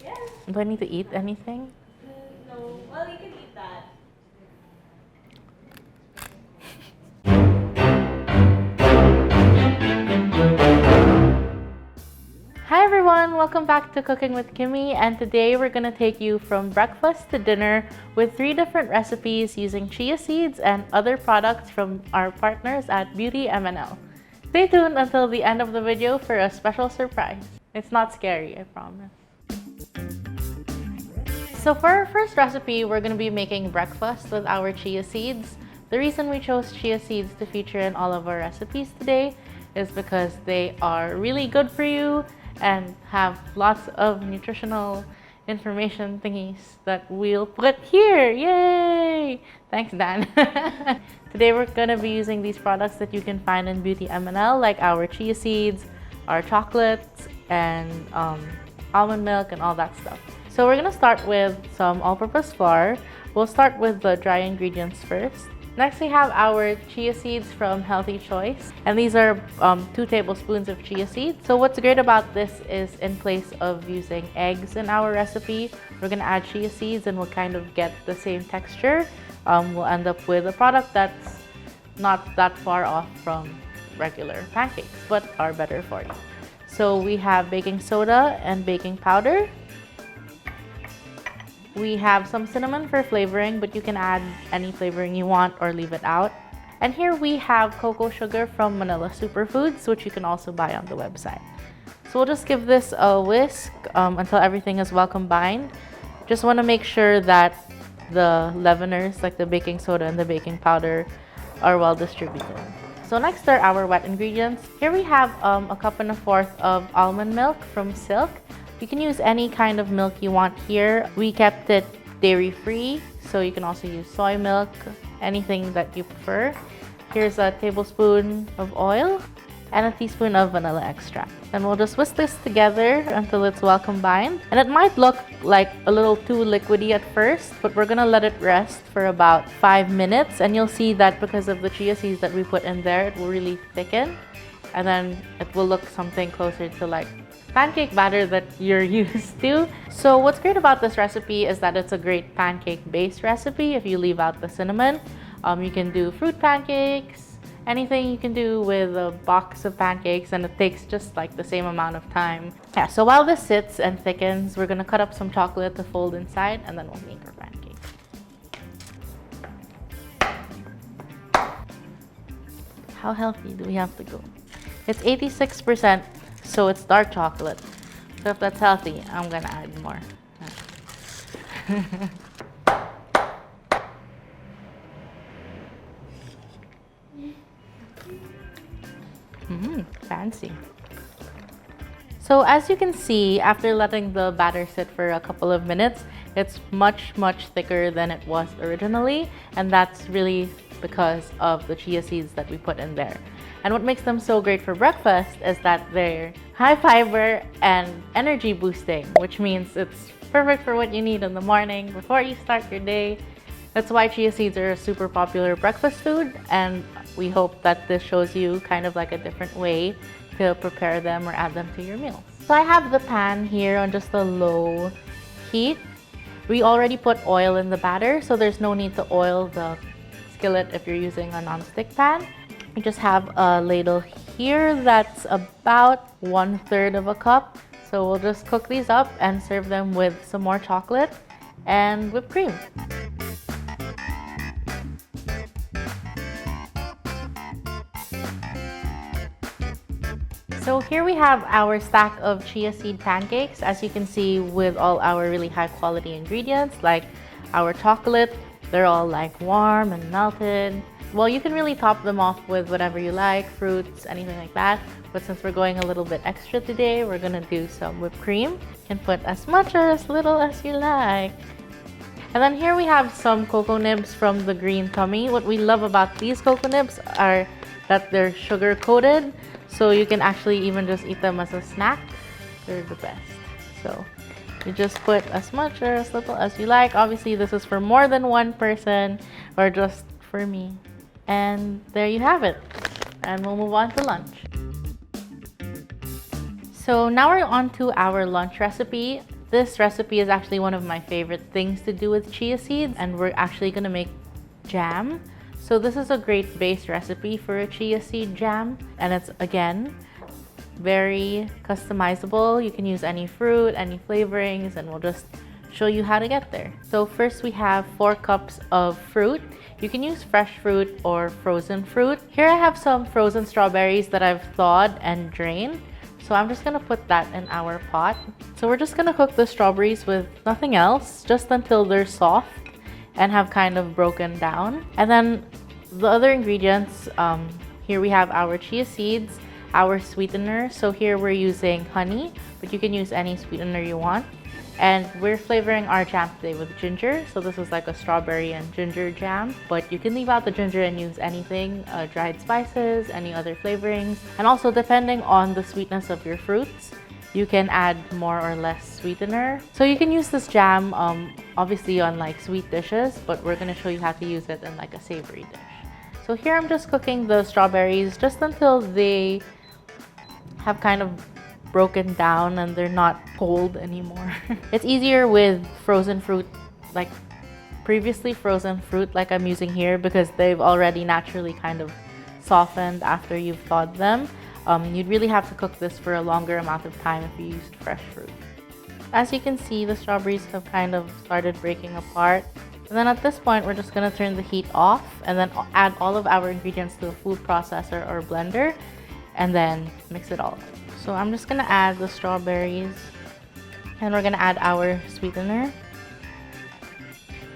Yes. Do I need to eat anything? No. Well, you can eat that. Hi everyone, welcome back to Cooking with Kimmy, and today we're gonna take you from breakfast to dinner with 3 different recipes using chia seeds and other products from our partners at BeautyMNL. Stay tuned until the end of the video for a special surprise. It's not scary, I promise. So for our first recipe, we're gonna be making breakfast with our chia seeds. The reason we chose chia seeds to feature in all of our recipes today is because they are really good for you and have lots of nutritional information thingies that we'll put here. Yay! Thanks, Dan. Today we're gonna be using these products that you can find in BeautyMNL, like our chia seeds, our chocolates, and almond milk and all that stuff. So we're gonna start with some all-purpose flour. We'll start with the dry ingredients first. Next, we have our chia seeds from Healthy Choice, and these are 2 tablespoons of chia seeds. So what's great about this is, in place of using eggs in our recipe, we're gonna add chia seeds and we'll kind of get the same texture. We'll end up with a product that's not that far off from regular pancakes, but are better for you. So we have baking soda and baking powder. We have some cinnamon for flavoring, but you can add any flavoring you want or leave it out. And here we have cocoa sugar from Manila Superfoods, which you can also buy on the website. So we'll just give this a whisk until everything is well combined. Just want to make sure that the leaveners, like the baking soda and the baking powder, are well distributed. So next are our wet ingredients. Here we have 1.25 cups of almond milk from Silk. You can use any kind of milk you want here. We kept it dairy-free, so you can also use soy milk, anything that you prefer. Here's a tablespoon of oil and a teaspoon of vanilla extract. And we'll just whisk this together until it's well combined. And it might look like a little too liquidy at first, but we're gonna let it rest for about 5 minutes, and you'll see that because of the chia seeds that we put in there, it will really thicken, and then it will look something closer to like pancake batter that you're used to. So what's great about this recipe is that it's a great pancake based recipe. If you leave out the cinnamon, you can do fruit pancakes, anything you can do with a box of pancakes, and it takes just like the same amount of time. Yeah, so while this sits and thickens, we're gonna cut up some chocolate to fold inside, and then we'll make our pancakes. How healthy do we have to go? It's 86%. So it's dark chocolate. So if that's healthy, I'm gonna add more. Fancy. So as you can see, after letting the batter sit for a couple of minutes, it's much thicker than it was originally, and that's really because of the chia seeds that we put in there. And what makes them so great for breakfast is that they're high fiber and energy boosting, which means it's perfect for what you need in the morning before you start your day. That's why chia seeds are a super popular breakfast food, and we hope that this shows you kind of like a different way to prepare them or add them to your meals. So I have the pan here on just a low heat. We already put oil in the batter, so there's no need to oil the skillet if you're using a non-stick pan. We just have a ladle here that's about 1/3 of a cup. So we'll just cook these up and serve them with some more chocolate and whipped cream. So here we have our stack of chia seed pancakes, as you can see, with all our really high quality ingredients, like our chocolate. They're all like warm and melted. Well, you can really top them off with whatever you like, fruits, anything like that. But since we're going a little bit extra today, we're gonna do some whipped cream. You can put as much or as little as you like. And then here we have some cocoa nibs from the Green Tummy. What we love about these cocoa nibs are that they're sugar coated, so you can actually even just eat them as a snack. They're the best. So you just put as much or as little as you like. Obviously, this is for more than one person or just for me. And there you have it. And we'll move on to lunch. So now we're on to our lunch recipe. This recipe is actually one of my favorite things to do with chia seeds, and we're actually gonna make jam. So this is a great base recipe for a chia seed jam, and it's, again, very customizable. You can use any fruit, any flavorings, and we'll just show you how to get there. So first we have 4 cups of fruit. You can use fresh fruit or frozen fruit. Here I have some frozen strawberries that I've thawed and drained. So I'm just gonna put that in our pot. So we're just gonna cook the strawberries with nothing else, just until they're soft and have kind of broken down. And then the other ingredients, here we have our chia seeds, our sweetener. So here we're using honey, but you can use any sweetener you want. And we're flavoring our jam today with ginger. So this is like a strawberry and ginger jam, but you can leave out the ginger and use anything, dried spices, any other flavorings. And also, depending on the sweetness of your fruits, you can add more or less sweetener. So you can use this jam obviously on like sweet dishes, but we're gonna show you how to use it in like a savory dish. So here I'm just cooking the strawberries just until they have kind of broken down and they're not cold anymore. It's easier with frozen fruit, like previously frozen fruit like I'm using here, because they've already naturally kind of softened after you've thawed them. You'd really have to cook this for a longer amount of time if you used fresh fruit. As you can see, the strawberries have kind of started breaking apart. And then at this point, we're just gonna turn the heat off and then add all of our ingredients to a food processor or blender and then mix it all up. So I'm just gonna add the strawberries and we're gonna add our sweetener.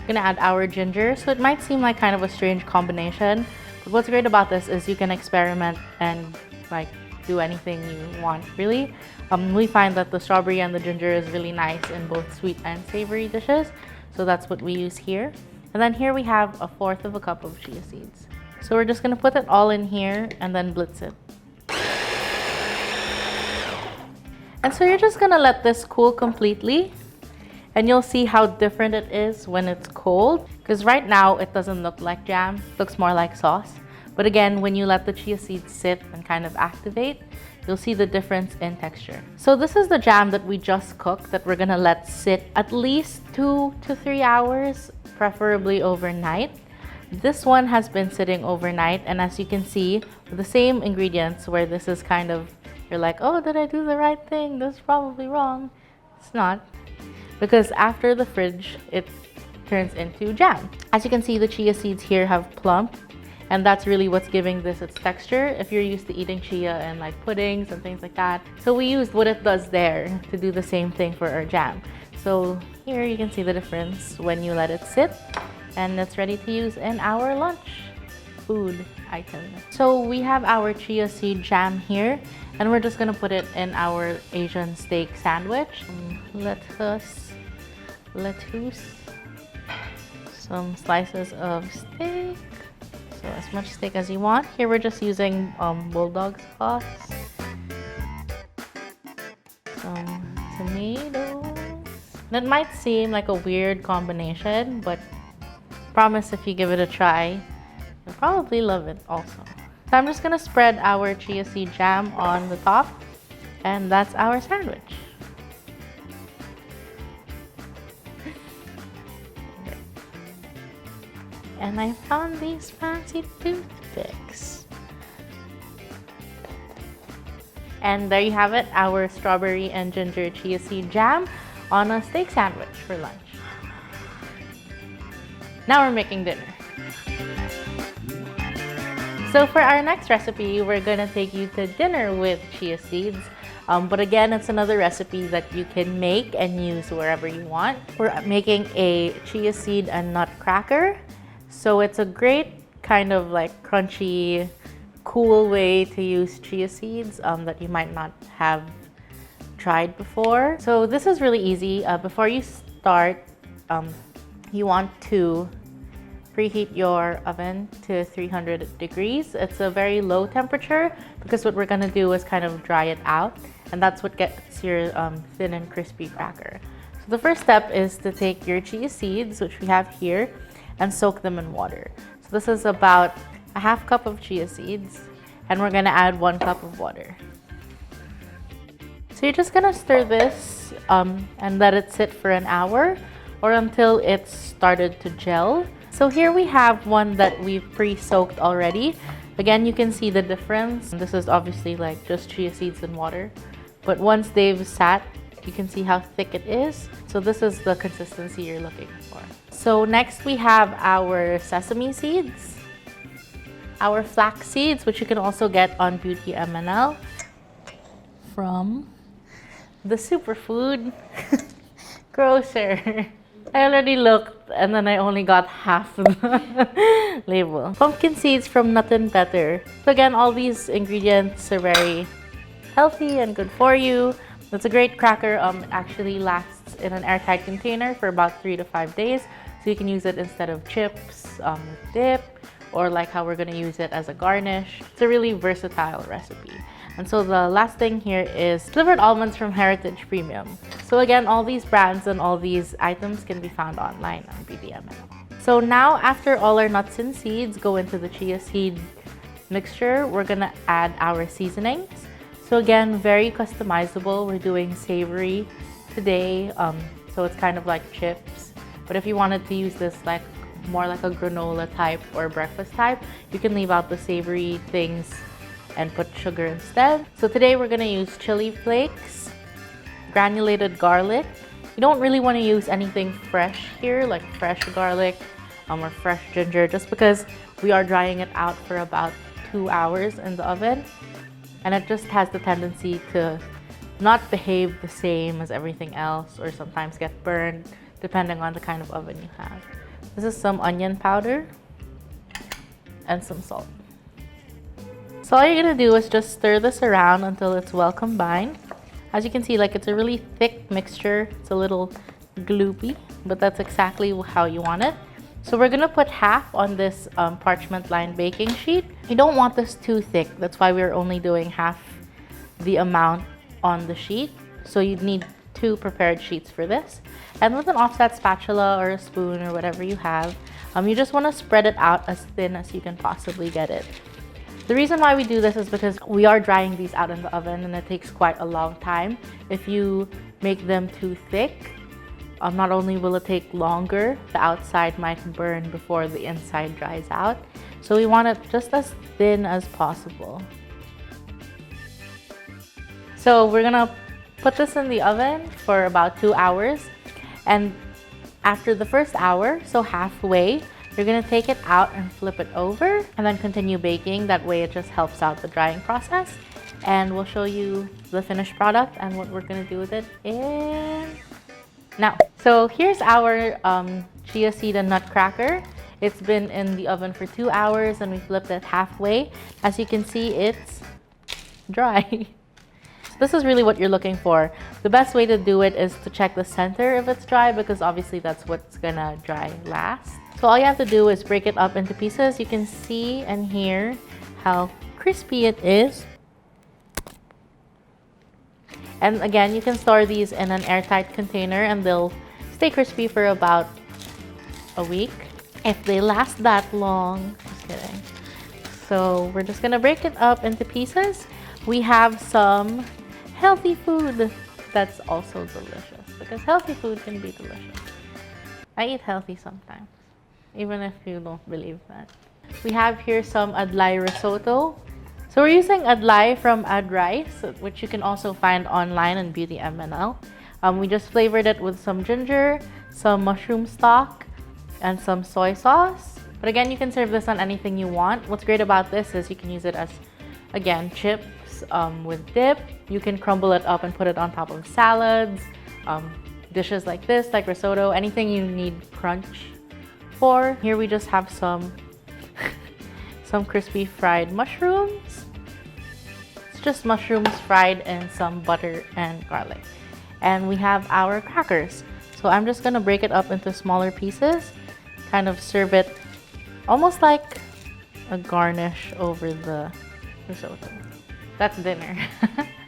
We're gonna add our ginger. So it might seem like kind of a strange combination, but what's great about this is you can experiment and like do anything you want, really. We find that the strawberry and the ginger is really nice in both sweet and savory dishes. So that's what we use here. And then here we have 1/4 of a cup of chia seeds. So we're just gonna put it all in here and then blitz it. And so you're just gonna let this cool completely, and you'll see how different it is when it's cold. Because right now it doesn't look like jam, it looks more like sauce. But again, when you let the chia seeds sit and kind of activate, you'll see the difference in texture. So this is the jam that we just cooked that we're gonna let sit at least 2 to 3 hours, preferably overnight. This one has been sitting overnight, and as you can see, with the same ingredients, where this is kind of, you're like, oh, did I do the right thing? This is probably wrong. It's not, because after the fridge, it turns into jam. As you can see, the chia seeds here have plumped, and that's really what's giving this its texture if you're used to eating chia and like puddings and things like that. So we used what it does there to do the same thing for our jam. So here you can see the difference when you let it sit, and it's ready to use in our lunch food item. So we have our chia seed jam here, and we're just gonna put it in our Asian steak sandwich. Lettuce, some slices of steak, so as much steak as you want. Here we're just using bulldog sauce, some tomatoes. That might seem like a weird combination, but promise if you give it a try, you'll probably love it also. So I'm just gonna spread our chia seed jam on the top, and that's our sandwich. And I found these fancy toothpicks. And there you have it, our strawberry and ginger chia seed jam on a steak sandwich for lunch. Now we're making dinner. So for our next recipe, we're gonna take you to dinner with chia seeds. But again, it's another recipe that you can make and use wherever you want. We're making a chia seed and nut cracker. So it's a great kind of like crunchy, cool way to use chia seeds that you might not have tried before. So this is really easy. Before you start, you want to preheat your oven to 300 degrees. It's a very low temperature because what we're gonna do is kind of dry it out, and that's what gets your thin and crispy cracker. So the first step is to take your chia seeds, which we have here, and soak them in water. So this is about a 1/2 cup of chia seeds, and we're gonna add 1 cup of water. So you're just gonna stir this and let it sit for an hour or until it's started to gel. So here we have one that we've pre-soaked already. Again, you can see the difference. This is obviously like just chia seeds and water, but once they've sat, you can see how thick it is. So this is the consistency you're looking for. So next we have our sesame seeds, our flax seeds, which you can also get on BeautyMNL from the superfood grocer. I already looked and then I only got half the label. Pumpkin seeds from Nothing Better. So again, all these ingredients are very healthy and good for you. It's a great cracker. It actually lasts in an airtight container for about 3 to 5 days. So you can use it instead of chips, with dip, or like how we're gonna use it as a garnish. It's a really versatile recipe. And so the last thing here is slivered almonds from Heritage Premium. So again, all these brands and all these items can be found online on BeautyMNL. So now after all our nuts and seeds go into the chia seed mixture, we're gonna add our seasonings. So again, very customizable. We're doing savory today, so it's kind of like chips. But if you wanted to use this like more like a granola type or breakfast type, you can leave out the savory things and put sugar instead. So today we're gonna use chili flakes, granulated garlic. You don't really want to use anything fresh here, like fresh garlic or fresh ginger, just because we are drying it out for about 2 hours in the oven. And it just has the tendency to not behave the same as everything else or sometimes get burned depending on the kind of oven you have. This is some onion powder and some salt. So all you're gonna do is just stir this around until it's well combined. As you can see, like it's a really thick mixture. It's a little gloopy, but that's exactly how you want it. So we're gonna put half on this parchment lined baking sheet. You don't want this too thick. That's why we're only doing half the amount on the sheet. So you'd need 2 prepared sheets for this. And with an offset spatula or a spoon or whatever you have, you just wanna spread it out as thin as you can possibly get it. The reason why we do this is because we are drying these out in the oven and it takes quite a long time. If you make them too thick, not only will it take longer, the outside might burn before the inside dries out. So we want it just as thin as possible. So we're gonna put this in the oven for about 2 hours. And after the first hour, so halfway, you're gonna take it out and flip it over and then continue baking. That way it just helps out the drying process. And we'll show you the finished product and what we're gonna do with it in now. So here's our chia seed and nutcracker. It's been in the oven for 2 hours and we flipped it halfway. As you can see, it's dry. This is really what you're looking for. The best way to do it is to check the center if it's dry, because obviously that's what's gonna dry last. So all you have to do is break it up into pieces. You can see and hear how crispy it is. And again, you can store these in an airtight container and they'll stay crispy for about a week. If they last that long, just kidding. So we're just gonna break it up into pieces. We have some healthy food that's also delicious, because healthy food can be delicious. I eat healthy sometimes, even if you don't believe that. We have here some adlai risotto. So we're using adlai from Ad Rice, which you can also find online on BeautyMNL. We just flavored it with some ginger, some mushroom stock, and some soy sauce. But again, you can serve this on anything you want. What's great about this is you can use it as, again, chips with dip. You can crumble it up and put it on top of salads, dishes like this, like risotto, anything you need crunch for. Here we just have some crispy fried mushrooms. It's just mushrooms fried in some butter and garlic. And we have our crackers. So I'm just gonna break it up into smaller pieces, kind of serve it almost like a garnish over the risotto. That's dinner.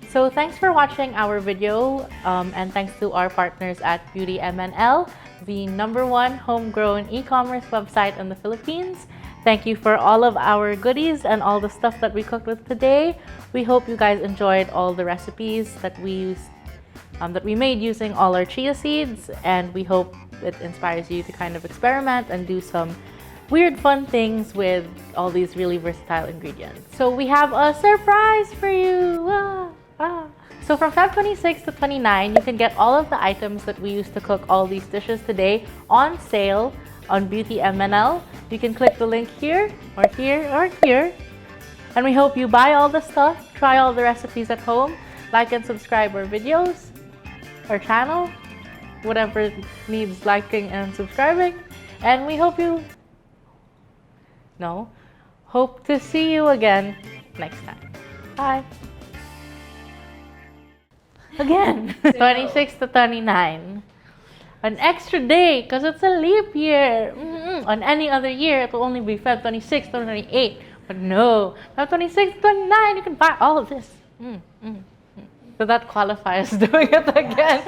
So thanks for watching our video, and thanks to our partners at BeautyMNL, the #1 homegrown e-commerce website in the Philippines. Thank you for all of our goodies and all the stuff that we cooked with today. We hope you guys enjoyed all the recipes that we made using all our chia seeds, and we hope it inspires you to kind of experiment and do some weird fun things with all these really versatile ingredients. So we have a surprise for you! So from Feb 26 to 29, you can get all of the items that we used to cook all these dishes today on sale on BeautyMNL. You can click the link here, or here, or here. And we hope you buy all the stuff, try all the recipes at home, like and subscribe our videos, our channel, whatever needs liking and subscribing. And we hope to see you again next time. Bye. Again, 26 to 29. An extra day because it's a leap year. On any other year, it will only be Feb 26, 28. But no, Feb 26, 29, you can buy all of this. So that qualifies doing it again.